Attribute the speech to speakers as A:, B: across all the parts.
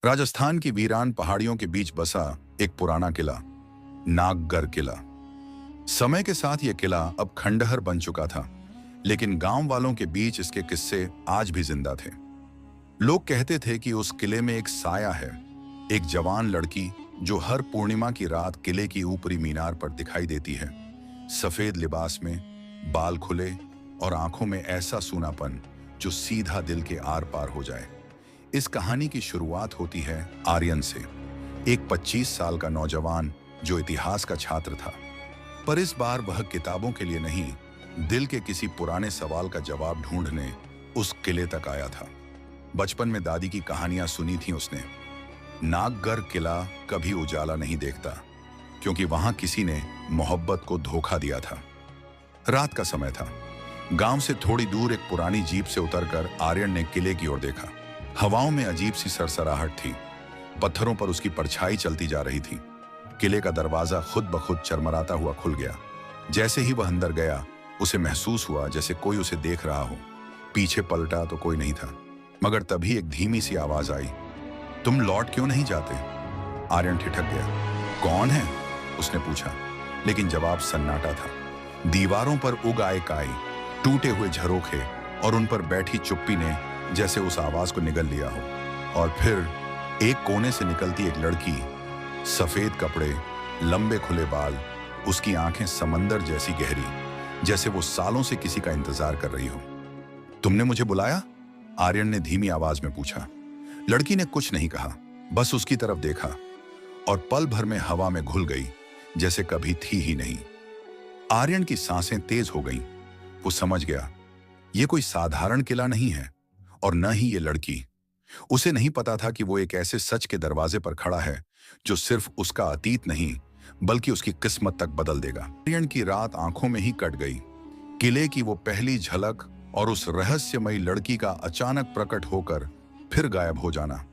A: राजस्थान की वीरान पहाड़ियों के बीच बसा एक पुराना किला, नागगढ़ किला। समय के साथ यह किला अब खंडहर बन चुका था, लेकिन गांव वालों के बीच इसके किस्से आज भी जिंदा थे। लोग कहते थे कि उस किले में एक साया है, एक जवान लड़की जो हर पूर्णिमा की रात किले की ऊपरी मीनार पर दिखाई देती है। सफेद लिबास में, बाल खुले और आंखों में ऐसा सूनापन जो सीधा दिल के आर पार हो जाए। इस कहानी की शुरुआत होती है आर्यन से, एक 25 साल का नौजवान जो इतिहास का छात्र था। पर इस बार वह किताबों के लिए नहीं, दिल के किसी पुराने सवाल का जवाब ढूंढने उस किले तक आया था। बचपन में दादी की कहानियां सुनी थी उसने। नागगढ़ किला कभी उजाला नहीं देखता, क्योंकि वहां किसी ने मोहब्बत को धोखा दिया था। रात का समय था। गांव से थोड़ी दूर एक पुरानी जीप से उतरकर आर्यन ने किले की ओर देखा। हवाओं में अजीब सी सरसराहट थी, पत्थरों पर उसकी परछाई चलती जा रही थी। किले का दरवाजा खुद ब खुद चरमराता हुआ खुल गया। जैसे ही वह अंदर गया, उसे महसूस हुआ जैसे कोई उसे देख रहा हो। पीछे पलटा तो कोई नहीं था, मगर तभी एक धीमी सी आवाज आई, तुम लौट क्यों नहीं जाते? आर्यन ठिठक गया। कौन है? उसने पूछा, लेकिन जवाब सन्नाटा था। दीवारों पर उग आए काई, टूटे हुए झरोखे और उन पर बैठी चुप्पी ने जैसे उस आवाज को निगल लिया हो। और फिर एक कोने से निकलती एक लड़की, सफेद कपड़े, लंबे खुले बाल, उसकी आंखें समंदर जैसी गहरी, जैसे वो सालों से किसी का इंतजार कर रही हो। तुमने मुझे बुलाया? आर्यन ने धीमी आवाज में पूछा। लड़की ने कुछ नहीं कहा, बस उसकी तरफ देखा और पल भर में हवा में घुल गई, जैसे कभी थी ही नहीं। आर्यन की सांसें तेज हो गईं। वो समझ गया, ये कोई साधारण किला नहीं है और न ही ये लड़की। उसे नहीं पता था कि वो एक ऐसे सच के दरवाजे पर खड़ा है जो सिर्फ उसका अतीत नहीं, बल्कि उसकी किस्मत तक बदल देगा। आर्यन की रात आंखों में ही कट गई। किले की वो पहली झलक और उस रहस्यमयी लड़की का अचानक प्रकट होकर फिर गायब हो जाना,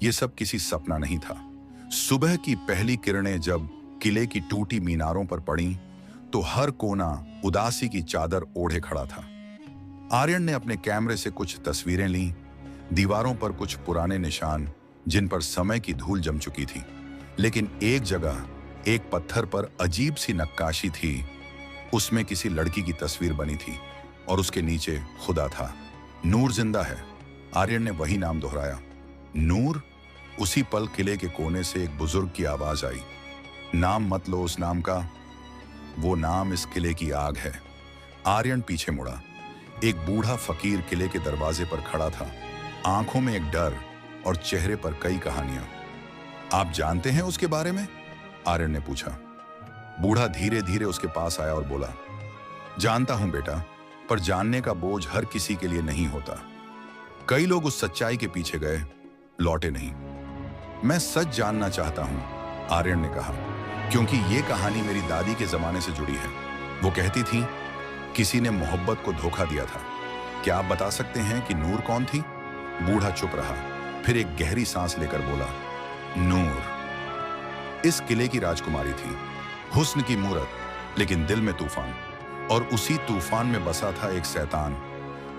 A: ये सब किसी सपना नहीं था। सुबह की पहली किरणें जब किले की टूटी मीनारों पर पड़ी, तो हर कोना उदासी की चादर ओढ़े खड़ा था। आर्यन ने अपने कैमरे से कुछ तस्वीरें लीं, दीवारों पर कुछ पुराने निशान जिन पर समय की धूल जम चुकी थी। लेकिन एक जगह, एक पत्थर पर अजीब सी नक्काशी थी। उसमें किसी लड़की की तस्वीर बनी थी और उसके नीचे खुदा था। नूर जिंदा है। आर्यन ने वही नाम दोहराया, नूर। उसी पल किले के कोने से एक बुजुर्ग की आवाज आई, नाम मत लो उस नाम का, वो नाम इस किले की आग है। आर्यन पीछे मुड़ा। एक बूढ़ा फकीर किले के दरवाजे पर खड़ा था, आंखों में एक डर और चेहरे पर कई कहानियां। आप जानते हैं उसके बारे में? आर्यन ने पूछा। बूढ़ा धीरे धीरे उसके पास आया और बोला, जानता हूं बेटा, पर जानने का बोझ हर किसी के लिए नहीं होता। कई लोग उस सच्चाई के पीछे गए, लौटे नहीं। मैं सच जानना चाहता हूं, आर्यन ने कहा, क्योंकि ये कहानी मेरी दादी के जमाने से जुड़ी है। वो कहती थी, किसी ने मोहब्बत को धोखा दिया था। क्या आप बता सकते हैं कि नूर कौन थी? बूढ़ा चुप रहा, फिर एक गहरी सांस लेकर बोला, नूर इस किले की राजकुमारी थी, हुस्न की मूरत, लेकिन दिल में तूफान। और उसी तूफान में बसा था एक शैतान,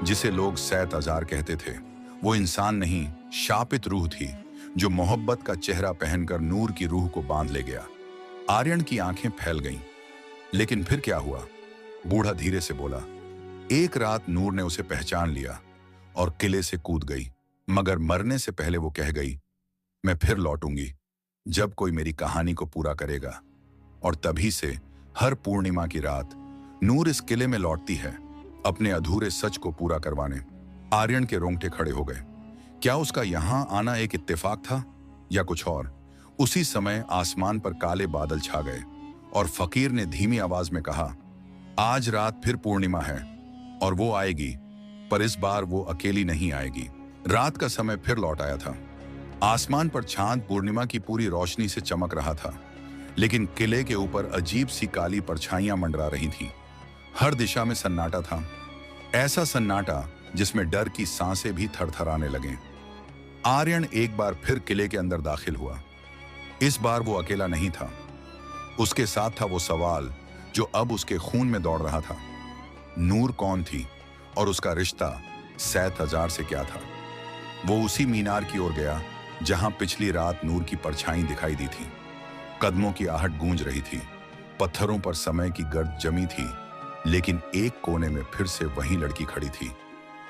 A: जिसे लोग सैत अजार कहते थे। वो इंसान नहीं, शापित रूह थी, जो मोहब्बत का चेहरा पहनकर नूर की रूह को बांध ले गया। आर्यन की आंखें फैल गईं। लेकिन फिर क्या हुआ? बूढ़ा धीरे से बोला, एक रात नूर ने उसे पहचान लिया और किले से कूद गई। मगर मरने से पहले वो कह गई, मैं फिर लौटूंगी जब कोई मेरी कहानी को पूरा करेगा। और तभी से हर पूर्णिमा की रात नूर इस किले में लौटती है, अपने अधूरे सच को पूरा करवाने। आर्यन के रोंगटे खड़े हो गए। क्या उसका यहां आना एक इत्तेफाक था या कुछ और? उसी समय आसमान पर काले बादल छा गए और फकीर ने धीमी आवाज में कहा, आज रात फिर पूर्णिमा है और वो आएगी, पर इस बार वो अकेली नहीं आएगी। रात का समय फिर लौट आया था। आसमान पर चांद पूर्णिमा की पूरी रोशनी से चमक रहा था, लेकिन किले के ऊपर अजीब सी काली परछाइयां मंडरा रही थीं। हर दिशा में सन्नाटा था, ऐसा सन्नाटा जिसमें डर की सांसें भी थरथराने लगें। आर्यन एक बार फिर किले के अंदर दाखिल हुआ। इस बार वो अकेला नहीं था, उसके साथ था वो सवाल जो अब उसके खून में दौड़ रहा था। नूर कौन थी और उसका रिश्ता सैत हजार से क्या था? वो उसी मीनार की ओर गया जहां पिछली रात नूर की परछाई दिखाई दी थी। कदमों की आहट गूंज रही थी, पत्थरों पर समय की गर्द जमी थी, लेकिन एक कोने में फिर से वही लड़की खड़ी थी।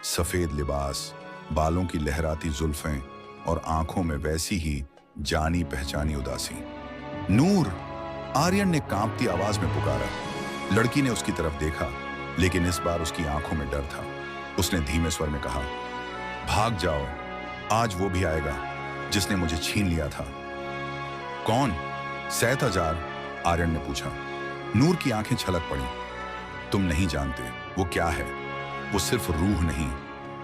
A: सफेद लिबास, बालों की लहराती जुल्फें और आंखों में वैसी ही जानी पहचानी उदासी। नूर! आर्यन ने कांपती आवाज में पुकारा। लड़की ने उसकी तरफ देखा, लेकिन इस बार उसकी आंखों में डर था। उसने धीमे स्वर में कहा, भाग जाओ, आज वो भी आएगा जिसने मुझे छीन लिया था। कौन? सैत हजार? आर्यन ने पूछा। नूर की आंखें छलक पड़ी। तुम नहीं जानते वो क्या है। वो सिर्फ रूह नहीं,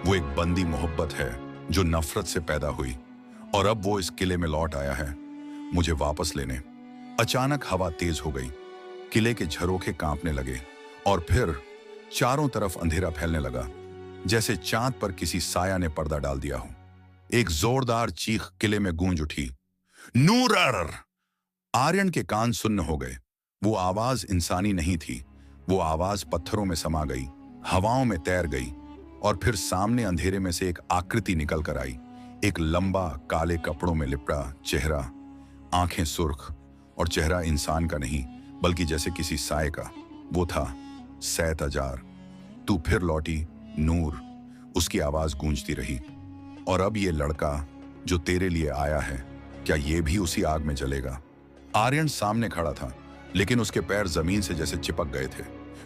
A: वो एक बंदी मोहब्बत है जो नफरत से पैदा हुई, और अब वो इस किले में लौट आया है मुझे वापस लेने। अचानक हवा तेज हो गई, किले के झरोखे कांपने लगे, और फिर चारों तरफ अंधेरा फैलने लगा, जैसे चांद पर किसी साया ने पर्दा डाल दिया हो। एक जोरदार चीख किले में गूंज उठी, नूरर! आर्यन के कान सुन्न हो गए। वो आवाज इंसानी नहीं थी, वो आवाज पत्थरों में समा गई, हवाओं में तैर गई, और फिर सामने अंधेरे में से एक आकृति निकल कर आई। एक लंबा काले कपड़ों में लिपटा चेहरा, आंखें सुर्ख, और चेहरा इंसान का नहीं बल्कि जैसे किसी साए का। वो था सैत हजार। तू फिर लौटी नूर, उसकी आवाज गूंजती रही। और अब ये लड़का जो तेरे लिए आया है, क्या ये भी उसी आग में जलेगा? आर्यन सामने खड़ा था, लेकिन उसके पैर जमीन से जैसे चिपक गए थे।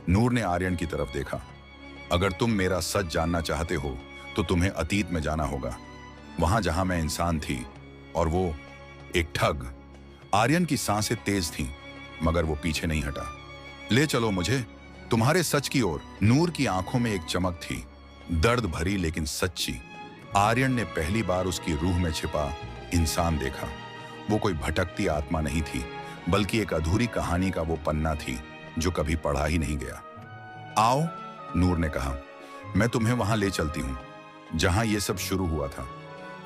A: नूर ने आर्यन की तरफ देखा। अगर तुम मेरा सच जानना चाहते हो तो तुम्हें अतीत में जाना होगा, वहां जहां मैं इंसान थी और वो एक ठग। आर्यन की सांसें तेज थीं, मगर वो पीछे नहीं हटा। ले चलो मुझे तुम्हारे सच की ओर। नूर की आंखों में एक चमक थी, दर्द भरी लेकिन सच्ची। आर्यन ने पहली बार उसकी रूह में छिपा इंसान देखा। वो कोई भटकती आत्मा नहीं थी, बल्कि एक अधूरी कहानी का वो पन्ना थी जो कभी पढ़ा ही नहीं गया। आओ, नूर ने कहा, मैं तुम्हें वहां ले चलती हूं जहां ये सब शुरू हुआ था,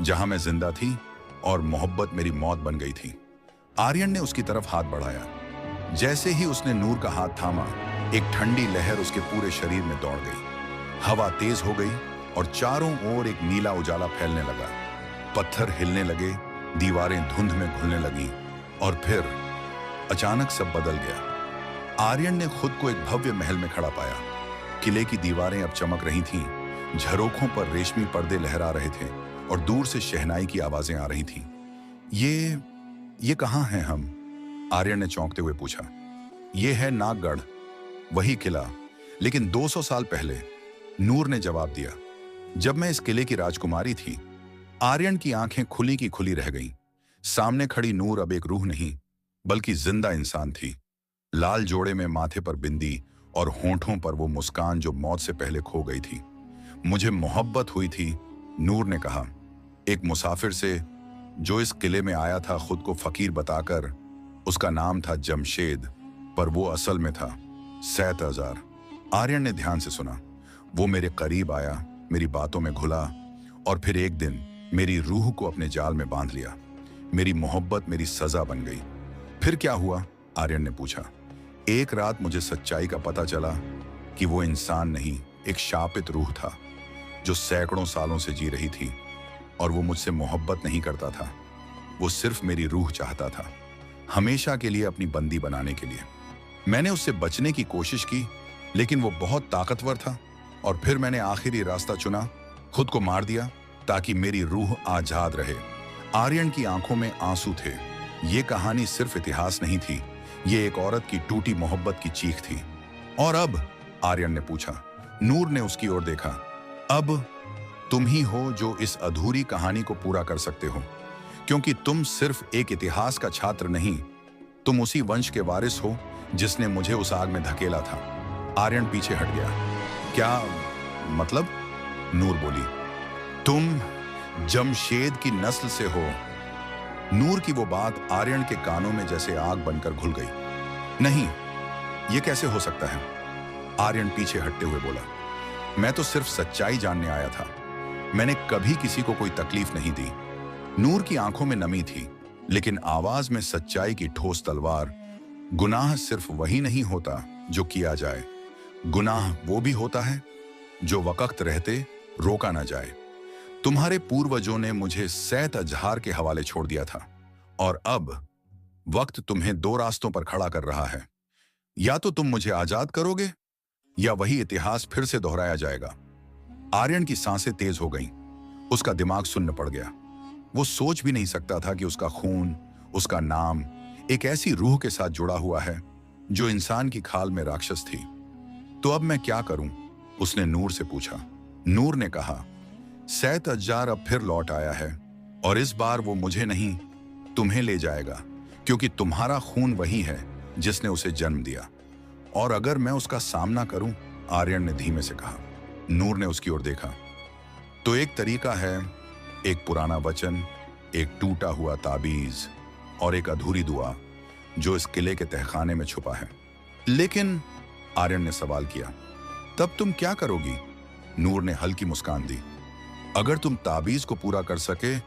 A: जहां मैं जिंदा थी और मोहब्बत मेरी मौत बन गई थी। आर्यन ने उसकी तरफ हाथ बढ़ाया। जैसे ही उसने नूर का हाथ थामा, एक ठंडी लहर उसके पूरे शरीर में दौड़ गई। हवा तेज हो गई और चारों ओर एक नीला उजाला फैलने लगा। पत्थर हिलने लगे, दीवारें धुंध में घुलने लगी, और फिर अचानक सब बदल गया। आर्यन ने खुद को एक भव्य महल में खड़ा पाया। किले की दीवारें अब चमक रही थीं, झरोखों पर रेशमी पर्दे लहरा रहे थे, और दूर से शहनाई की आवाजें आ रही थीं। ये कहाँ हैं हम? आर्यन ने चौंकते हुए पूछा। ये है नागगढ़, वही किला, लेकिन 200 साल पहले, नूर ने जवाब दिया। जब मैं इस किले की राजकुमारी थी। आर्यन की आंखें खुली की खुली रह गईं। सामने खड़ी नूर अब एक रूह नहीं, बल्कि जिंदा इंसान थी। लाल जोड़े में माथे पर बिंदी और होंठों पर वो मुस्कान जो मौत से पहले खो गई थी। मुझे मोहब्बत हुई थी, नूर ने कहा, एक मुसाफिर से जो इस किले में आया था खुद को फकीर बताकर। उसका नाम था जमशेद, पर वो असल में था सैत हजार। आर्यन ने ध्यान से सुना। वो मेरे करीब आया, मेरी बातों में घुला, और फिर एक दिन मेरी रूह को अपने जाल में बांध लिया। मेरी मोहब्बत मेरी सजा बन गई। फिर क्या हुआ? आर्यन ने पूछा। एक रात मुझे सच्चाई का पता चला कि वो इंसान नहीं, एक शापित रूह था जो सैकड़ों सालों से जी रही थी, और वो मुझसे मोहब्बत नहीं करता था। वो सिर्फ मेरी रूह चाहता था, हमेशा के लिए अपनी बंदी बनाने के लिए। मैंने उससे बचने की कोशिश की, लेकिन वो बहुत ताकतवर था, और फिर मैंने आखिरी रास्ता चुना, खुद को मार दिया ताकि मेरी रूह आजाद रहे। आर्यन की आंखों में आंसू थे। ये कहानी सिर्फ इतिहास नहीं थी, ये एक औरत की टूटी मोहब्बत की चीख थी। और अब? आर्यन ने पूछा। नूर ने उसकी ओर देखा। अब तुम ही हो जो इस अधूरी कहानी को पूरा कर सकते हो, क्योंकि तुम सिर्फ एक इतिहास का छात्र नहीं, तुम उसी वंश के वारिस हो जिसने मुझे उस आग में धकेला था। आर्यन पीछे हट गया। क्या मतलब? नूर बोली। तुम जमशेद की नस्ल से हो। नूर की वो बात आर्यन के कानों में जैसे आग बनकर घुल गई। नहीं, ये कैसे हो सकता है? आर्यन पीछे हटते हुए बोला। मैं तो सिर्फ सच्चाई जानने आया था, मैंने कभी किसी को कोई तकलीफ नहीं दी। नूर की आंखों में नमी थी, लेकिन आवाज में सच्चाई की ठोस तलवार। गुनाह सिर्फ वही नहीं होता जो किया जाए, गुनाह वो भी होता है जो वक्त रहते रोका ना जाए। तुम्हारे पूर्वजों ने मुझे सैत अजहार के हवाले छोड़ दिया था और अब वक्त तुम्हें दो रास्तों पर खड़ा कर रहा है। या तो तुम मुझे आजाद करोगे या वही इतिहास फिर से दोहराया जाएगा। आर्यन की सांसें तेज हो गईं। उसका दिमाग सुन्न पड़ गया। वो सोच भी नहीं सकता था कि उसका खून, उसका नाम एक ऐसी रूह के साथ जुड़ा हुआ है जो इंसान की खाल में राक्षस थी। तो अब मैं क्या करूं? उसने नूर से पूछा। नूर ने कहा, सैत अज्जार अब फिर लौट आया है और इस बार वो मुझे नहीं तुम्हें ले जाएगा, क्योंकि तुम्हारा खून वही है जिसने उसे जन्म दिया। और अगर मैं उसका सामना करूं, आर्यन ने धीमे से कहा। नूर ने उसकी ओर देखा। तो एक तरीका है, एक पुराना वचन, एक टूटा हुआ ताबीज और एक अधूरी दुआ जो इस किले के तहखाने में छुपा है। लेकिन आर्यन ने सवाल किया, तब तुम क्या करोगी? नूर ने हल्की मुस्कान दी। अगर तुम ताबीज को पूरा कर सके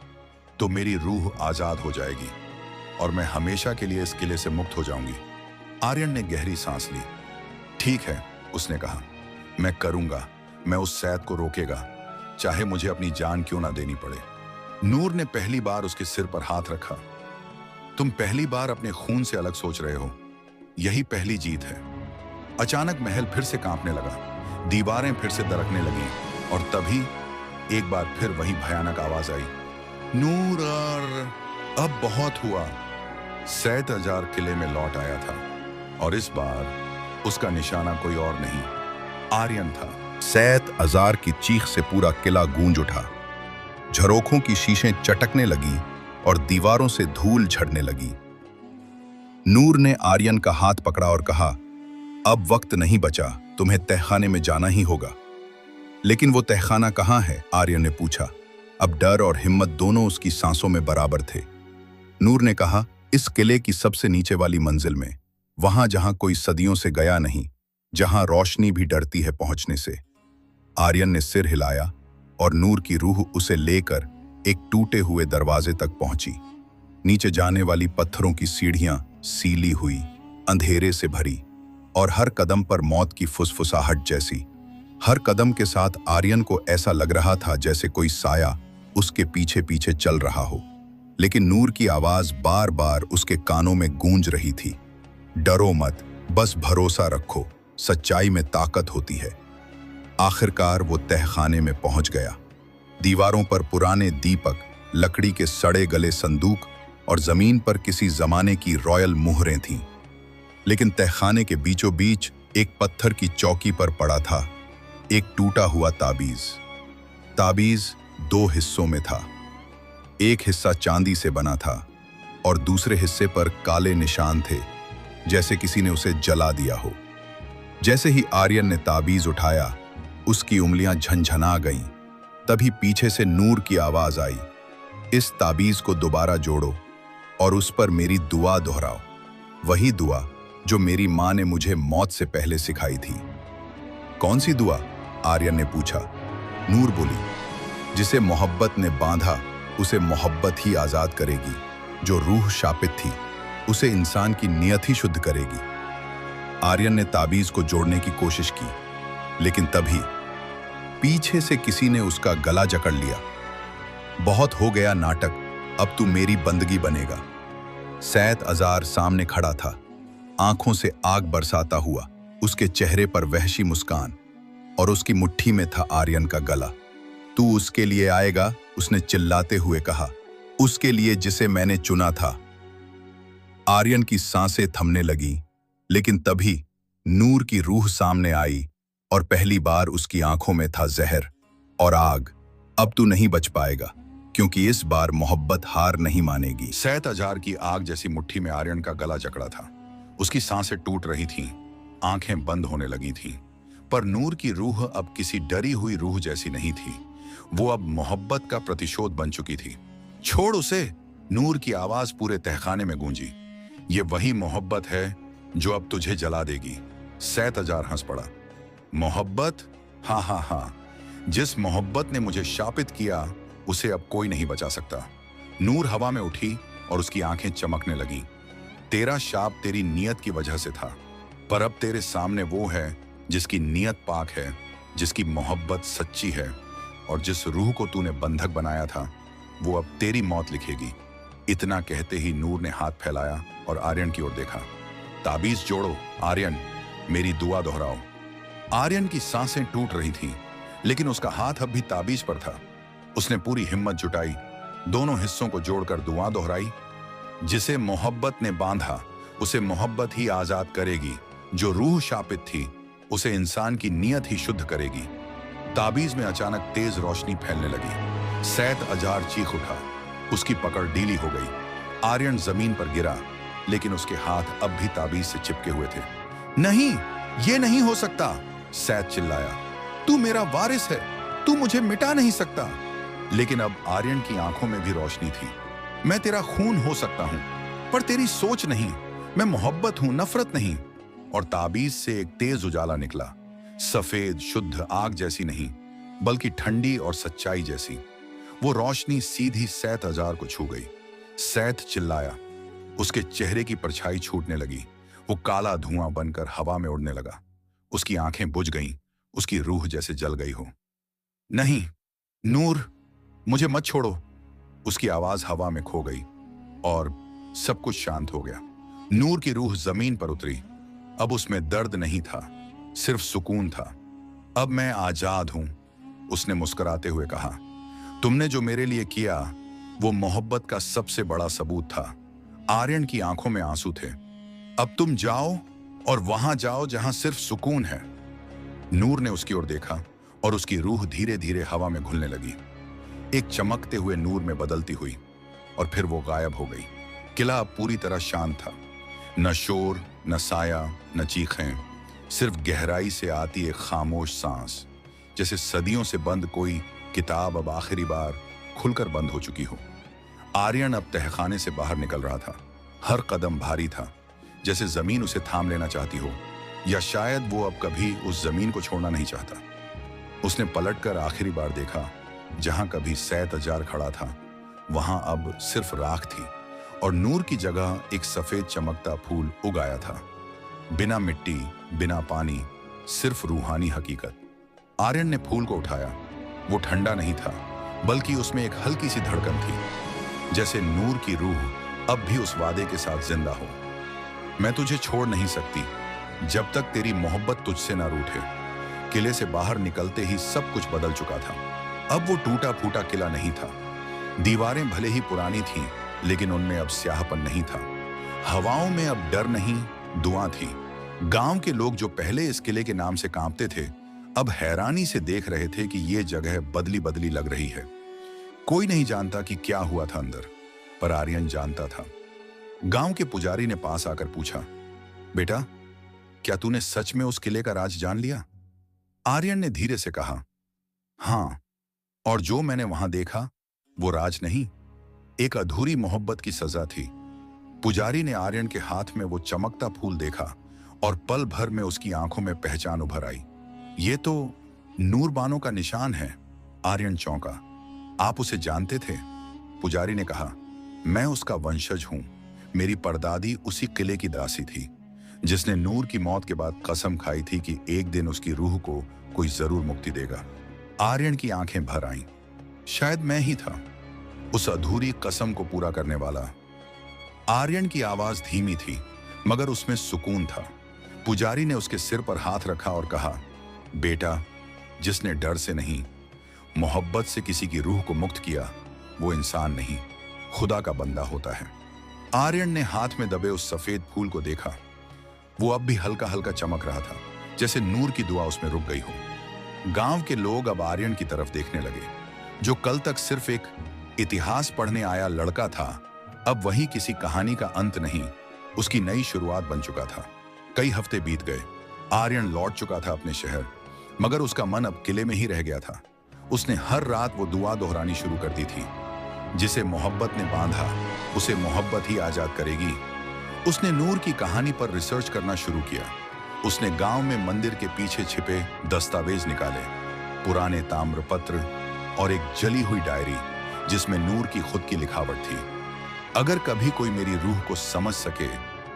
A: तो मेरी रूह आजाद हो जाएगी और मैं हमेशा के लिए इस किले से मुक्त हो जाऊंगी। आर्यन ने गहरी सांस ली। ठीक है, उसने कहा, मैं करूंगा। मैं उस सैत को रोकेगा, चाहे मुझे अपनी जान क्यों ना देनी पड़े। नूर ने पहली बार उसके सिर पर हाथ रखा। तुम पहली बार अपने खून से अलग सोच रहे हो, यही पहली जीत है। अचानक महल फिर से कांपने लगा, दीवारें फिर से दरकने लगी और तभी एक बार फिर वही भयानक आवाज आई, नूर, अब बहुत हुआ। सैत अजार किले में लौट आया था और इस बार उसका निशाना कोई और नहीं, आर्यन था।
B: सैत अजार की चीख से पूरा किला गूंज उठा। झरोखों की शीशें चटकने लगी और दीवारों से धूल झड़ने लगी। नूर ने आर्यन का हाथ पकड़ा और कहा, अब वक्त नहीं बचा, तुम्हें तहखाने में जाना ही होगा। लेकिन वो तहखाना कहाँ है? आर्यन ने पूछा। अब डर और हिम्मत दोनों उसकी सांसों में बराबर थे। नूर ने कहा, इस किले की सबसे नीचे वाली मंजिल में, वहां जहां कोई सदियों से गया नहीं, जहां रोशनी भी डरती है पहुंचने से। आर्यन ने सिर हिलाया और नूर की रूह उसे लेकर एक टूटे हुए दरवाजे तक पहुंची। नीचे जाने वाली पत्थरों की सीढ़ियां सीली हुई, अंधेरे से भरी और हर कदम पर मौत की फुसफुसाहट जैसी। हर कदम के साथ आर्यन को ऐसा लग रहा था जैसे कोई साया उसके पीछे पीछे चल रहा हो। लेकिन नूर की आवाज बार बार उसके कानों में गूंज रही थी, डरो मत, बस भरोसा रखो, सच्चाई में ताकत होती है। आखिरकार वो तहखाने में पहुंच गया। दीवारों पर पुराने दीपक, लकड़ी के सड़े गले संदूक और जमीन पर किसी जमाने की रॉयल मुहरें थीं। लेकिन तहखाने के बीचों बीच एक पत्थर की चौकी पर पड़ा था एक टूटा हुआ ताबीज। ताबीज दो हिस्सों में था। एक हिस्सा चांदी से बना था और दूसरे हिस्से पर काले निशान थे, जैसे किसी ने उसे जला दिया हो। जैसे ही आर्यन ने ताबीज उठाया, उसकी उंगलियां झंझना गईं। तभी पीछे से नूर की आवाज आई, इस ताबीज को दोबारा जोड़ो और उस पर मेरी दुआ दोहराओ, वही दुआ जो मेरी मां ने मुझे मौत से पहले सिखाई थी। कौन सी दुआ? आर्यन ने पूछा। नूर बोली, जिसे मोहब्बत ने बांधा उसे मोहब्बत ही आजाद करेगी, जो रूह शापित थी उसे इंसान की नियत ही शुद्ध करेगी। आर्यन ने ताबीज को जोड़ने की कोशिश की, लेकिन तभी पीछे से किसी ने उसका गला जकड़ लिया। बहुत हो गया नाटक, अब तू मेरी बंदगी बनेगा। सैत अजार सामने खड़ा था, आंखों से आग बरसाता हुआ, उसके चेहरे पर वहशी मुस्कान और उसकी मुट्ठी में था आर्यन का गला। तू उसके लिए आएगा? उसने चिल्लाते हुए कहा, उसके लिए जिसे मैंने चुना था। आर्यन की सांसें थमने लगी, लेकिन तभी नूर की रूह सामने आई और पहली बार उसकी आंखों में था जहर और आग। अब तू नहीं बच पाएगा, क्योंकि इस बार मोहब्बत हार नहीं मानेगी।
A: सैत अजार की आग जैसी मुट्ठी में आर्यन का गला जकड़ा था। उसकी सांसें टूट रही थीं, आंखें बंद होने लगी थीं। पर नूर की रूह अब किसी डरी हुई रूह जैसी नहीं थी। वो अब मोहब्बत का प्रतिशोध बन चुकी थी। छोड़ उसे, नूर की आवाज पूरे तहखाने में गूंजी। ये वही मोहब्बत है जो अब तुझे जला देगी। सैत अजार हंस पड़ा। मोहब्बत? हाँ हाँ हाँ, जिस मोहब्बत ने मुझे शापित किया उसे अब कोई नहीं बचा सकता। नूर हवा में उठी और उसकी आंखें चमकने लगीं। तेरा शाप तेरी नियत की वजह से था, पर अब तेरे सामने वो है जिसकी नियत पाक है, जिसकी मोहब्बत सच्ची है और जिस रूह को तूने बंधक बनाया था वो अब तेरी मौत लिखेगी। इतना कहते ही नूर ने हाथ फैलाया और आर्यन की ओर देखा। ताबीज जोड़ो आर्यन, मेरी दुआ दोहराओ। आर्यन की सांसें टूट रही थीं, लेकिन उसका हाथ अब भी ताबीज पर था। उसने पूरी हिम्मत जुटाई, दोनों हिस्सों को जोड़कर दुआ दोहराई। जिसे मोहब्बत ने बांधा उसे मोहब्बत ही आजाद करेगी, जो रूह शापित थी उसे इंसान की नीयत ही शुद्ध करेगी। ताबीज में अचानक तेज रोशनी फैलने लगी। सैद अजार चीख उठा, उसकी पकड़ ढीली हो गई। आर्यन जमीन पर गिरा, लेकिन उसके हाथ अब भी ताबीज से चिपके हुए थे। नहीं, ये नहीं हो सकता, सैद चिल्लाया। तू मेरा वारिस है, तू मुझे मिटा नहीं सकता। लेकिन अब आर्यन की आंखों में भी रोशनी थी। मैं तेरा खून हो सकता हूं, पर तेरी सोच नहीं। मैं मोहब्बत हूं, नफरत नहीं। और ताबीज से एक तेज उजाला निकला, सफेद शुद्ध आग जैसी नहीं, बल्कि ठंडी और सच्चाई जैसी। वो रोशनी सीधी सैद अजार को छू गई। सैद चिल्लाया, उसके चेहरे की परछाई छूटने लगी। वो काला धुआं बनकर हवा में उड़ने लगा। उसकी आंखें बुझ गईं, उसकी रूह जैसे जल गई हो। नहीं नूर, मुझे मत छोड़ो। उसकी आवाज हवा में खो गई और सब कुछ शांत हो गया। नूर की रूह जमीन पर उतरी। अब उसमें दर्द नहीं था, सिर्फ सुकून था। अब मैं आजाद हूं, उसने मुस्कुराते हुए कहा। तुमने जो मेरे लिए किया वो मोहब्बत का सबसे बड़ा सबूत था। आर्यन की आंखों में आंसू थे। अब तुम जाओ और वहां जाओ जहां सिर्फ सुकून है। नूर ने उसकी ओर देखा और उसकी रूह धीरे धीरे हवा में घुलने लगी, एक चमकते हुए नूर में बदलती हुई, और फिर वो गायब हो गई। किला अब पूरी तरह शांत था। न शोर, न साया, न चीखें, सिर्फ गहराई से आती एक खामोश सांस, जैसे सदियों से बंद कोई किताब अब आखिरी बार खुलकर बंद हो चुकी हो। आर्यन अब तहखाने से बाहर निकल रहा था। हर कदम भारी था, जैसे जमीन उसे थाम लेना चाहती हो, या शायद वो अब कभी उस जमीन को छोड़ना नहीं चाहता। उसने पलटकर आखिरी बार देखा। जहां कभी सैद अजार खड़ा था वहां अब सिर्फ राख थी, और नूर की जगह एक सफेद चमकता फूल उगाया था। बिना मिट्टी, बिना पानी, सिर्फ रूहानी हकीकत। आर्यन ने फूल को उठाया। वो ठंडा नहीं था, बल्कि उसमें एक हल्की सी धड़कन थी, जैसे नूर की रूह अब भी उस वादे के साथ जिंदा हो। मैं तुझे छोड़ नहीं सकती जब तक तेरी मोहब्बत तुझसे ना रूठे। किले से बाहर निकलते ही सब कुछ बदल चुका था। अब वो टूटा फूटा किला नहीं था। दीवारें भले ही पुरानी थीं, लेकिन उनमें अब स्याहपन नहीं था। हवाओं में अब डर नहीं, दुआ थी। गांव के लोग जो पहले इस किले के नाम से कांपते थे, अब हैरानी से देख रहे थे कि ये जगह बदली बदली लग रही है। कोई नहीं जानता कि क्या हुआ था अंदर, पर आर्यन जानता था। गांव के पुजारी ने पास आकर पूछा, बेटा, क्या तूने सच में उस किले का राज जान लिया? आर्यन ने धीरे से कहा, हां, और जो मैंने वहां देखा वो राज नहीं, एक अधूरी मोहब्बत की सजा थी। पुजारी ने आर्यन के हाथ में वो चमकता फूल देखा और पल भर में उसकी आंखों में पहचान उभर आई। ये तो नूर बानो का निशान है। आर्यन चौंका। आप उसे जानते थे? पुजारी ने कहा, मैं उसका वंशज हूं। मेरी परदादी उसी किले की दासी थी, जिसने नूर की मौत के बाद कसम खाई थी कि एक दिन उसकी रूह को कोई जरूर मुक्ति देगा। आर्यन की आंखें भर आईं। शायद मैं ही था उस अधूरी कसम को पूरा करने वाला। आर्यन की आवाज धीमी थी, मगर उसमें सुकून था। पुजारी ने उसके सिर पर हाथ रखा और कहा, बेटा, जिसने डर से नहीं, मोहब्बत से किसी की रूह को मुक्त किया, वो इंसान नहीं, खुदा का बंदा होता है। आर्यन ने हाथ में दबे उस सफेद फूल को देखा। वो अब भी हल्का हल्का चमक रहा था, जैसे नूर की दुआ उसमें रुक गई हो। गांव के लोग अब आर्यन की तरफ देखने लगे। जो कल तक सिर्फ एक इतिहास पढ़ने आया लड़का था, अब वही किसी कहानी का अंत नहीं, उसकी नई शुरुआत बन चुका था। कई हफ्ते बीत गए। आर्यन लौट चुका था अपने शहर, मगर उसका मन अब किले में ही रह गया था। उसने हर रात वो दुआ दोहरानी शुरू कर दी थी, जिसे मोहब्बत ने बांधा उसे मोहब्बत ही आजाद करेगी। उसने नूर की कहानी पर रिसर्च करना शुरू किया। उसने गांव में मंदिर के पीछे छिपे दस्तावेज निकाले, पुराने ताम्रपत्र और एक जली हुई डायरी जिसमें नूर की खुद की लिखावट थी। अगर कभी कोई मेरी रूह को समझ सके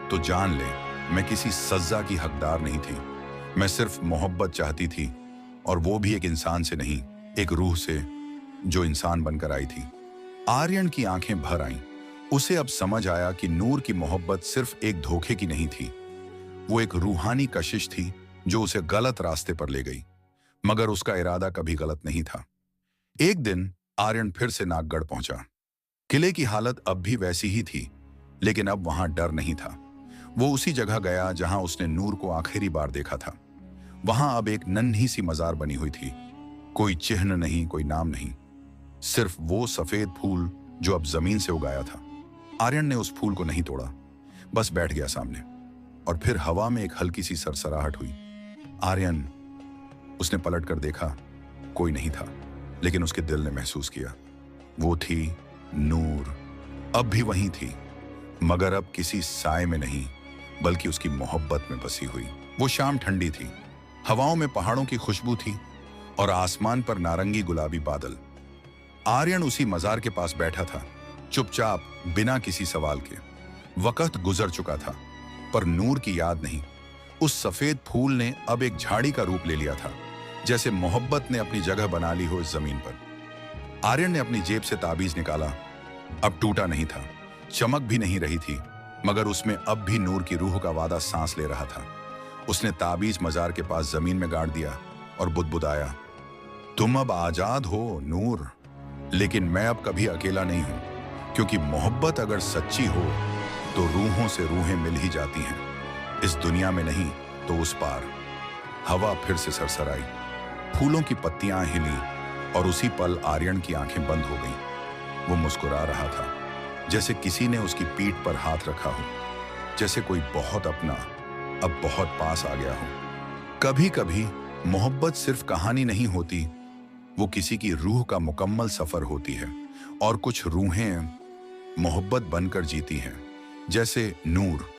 A: तो जान ले, मैं किसी सजा की हकदार नहीं थी। मैं सिर्फ मोहब्बत चाहती थी, और वो भी एक इंसान से नहीं एक रूह से जो इंसान बनकर आई थी। आर्यन की आंखें भर आईं। उसे अब समझ आया कि नूर की मोहब्बत सिर्फ एक धोखे की नहीं थी, वो एक रूहानी कशिश थी जो उसे गलत रास्ते पर ले गई। मगर उसका इरादा कभी गलत नहीं था। एक दिन आर्यन फिर से नागगढ़ पहुंचा। किले की हालत अब भी वैसी ही थी, लेकिन अब वहां डर नहीं था। वो उसी जगह गया जहां उसने नूर को आखिरी बार देखा था। वहां अब एक नन्ही सी मजार बनी हुई थी। कोई चिन्ह नहीं, कोई नाम नहीं, सिर्फ वो सफेद फूल जो अब जमीन से उगाया था। आर्यन ने उस फूल को नहीं तोड़ा, बस बैठ गया सामने। और फिर हवा में एक हल्की सी सरसराहट हुई। आर्यन, उसने पलट कर देखा, कोई नहीं था, लेकिन उसके दिल ने महसूस किया, वो थी नूर। अब भी वहीं थी, मगर अब किसी साए में नहीं, बल्कि उसकी मोहब्बत में बसी हुई। वो शाम ठंडी थी, हवाओं में पहाड़ों की खुशबू थी और आसमान पर नारंगी गुलाबी बादल। आर्यन उसी मजार के पास बैठा था, चुपचाप, बिना किसी सवाल के। वक्त गुजर चुका था, पर नूर की याद नहीं। उस सफेद फूल ने अब एक झाड़ी का रूप ले लिया था, जैसे मोहब्बत ने अपनी जगह बना ली हो इस जमीन पर। आर्यन ने अपनी जेब से ताबीज निकाला। अब टूटा नहीं था, चमक भी नहीं रही थी, मगर उसमें अब भी नूर की रूह का वादा सांस ले रहा था। उसने ताबीज मजार के पास जमीन में गाड़ दिया और बुदबुदाया, तुम अब आजाद हो नूर, लेकिन मैं अब कभी अकेला नहीं हूं, क्योंकि मोहब्बत अगर सच्ची हो तो रूहों से रूहें मिल ही जाती हैं। इस दुनिया में नहीं तो उस पार। हवा फिर से सरसराई, फूलों की पत्तियां हिली और उसी पल आर्यन की आंखें बंद हो गईं। वो मुस्कुरा रहा था, जैसे किसी ने उसकी पीठ पर हाथ रखा हो, जैसे कोई बहुत अपना अब बहुत पास आ गया हो। कभी कभी मोहब्बत सिर्फ कहानी नहीं होती, वो किसी की रूह का मुकम्मल सफर होती है। और कुछ रूहें मोहब्बत बनकर जीती हैं, जैसे नूर।